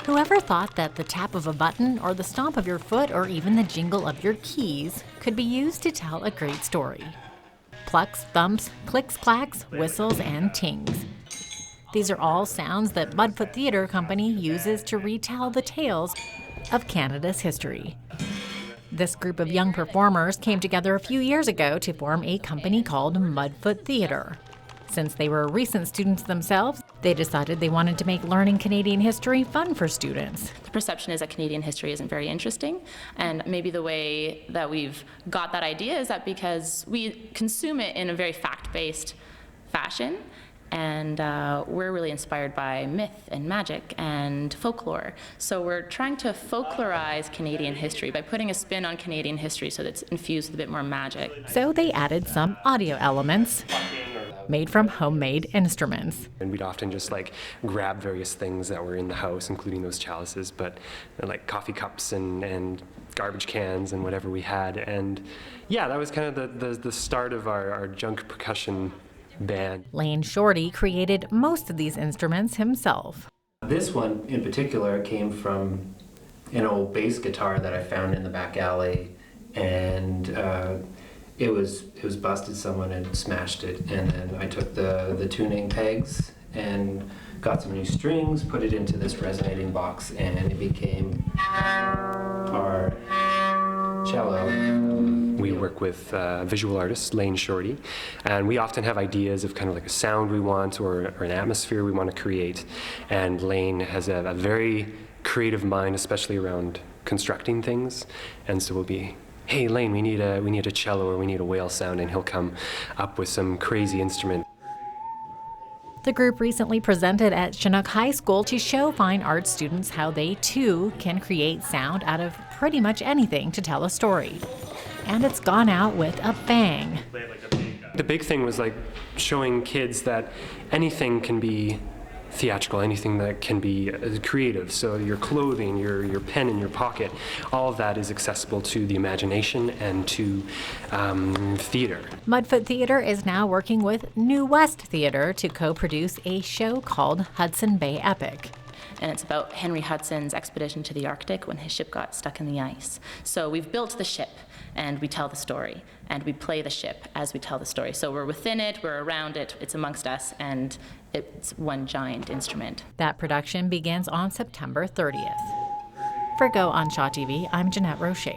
Whoever thought that the tap of a button or the stomp of your foot or even the jingle of your keys could be used to tell a great story? Plucks, thumps, clicks, clacks, whistles, and tings. These are all sounds that Mudfoot Theatre Company uses to retell the tales of Canada's history. This group of young performers came together a few years ago to form a company called Mudfoot Theatre. Since they were recent students themselves, they decided they wanted to make learning Canadian history fun for students. The perception is that Canadian history isn't very interesting, and maybe the way that we've got that idea is that because we consume it in a very fact-based fashion, and we're really inspired by myth and magic and folklore. So we're trying to folklorize Canadian history by putting a spin on Canadian history so that it's infused with a bit more magic. So they added some audio elements made from homemade instruments. And we'd often just grab various things that were in the house, including those chalices, but like coffee cups and garbage cans and whatever we had. And yeah, that was kind of the start of our junk percussion band. Lane Shorty created most of these instruments himself. This one in particular came from an old bass guitar that I found in the back alley, and it was busted. Someone had smashed it, and then I took the tuning pegs and got some new strings, put it into this resonating box, and it became our cello. We work with visual artist Lane Shorty, and we often have ideas of kind of like a sound we want or an atmosphere we want to create. And Lane has a very creative mind, especially around constructing things. And so we'll be, hey Lane, we need a cello or we need a whale sound, and he'll come up with some crazy instrument. The group recently presented at Chinook High School to show fine arts students how they too can create sound out of pretty much anything to tell a story. And it's gone out with a bang. The big thing was showing kids that anything can be theatrical, anything that can be creative. So your clothing, your pen in your pocket, all of that is accessible to the imagination and to theater. Mudfoot Theatre is now working with New West Theatre to co-produce a show called Hudson Bay Epic. And it's about Henry Hudson's expedition to the Arctic when his ship got stuck in the ice. So we've built the ship, and we tell the story, and we play the ship as we tell the story. So we're within it, we're around it, it's amongst us, and it's one giant instrument. That production begins on September 30th. For Go on Shaw TV, I'm Jeanette Roche.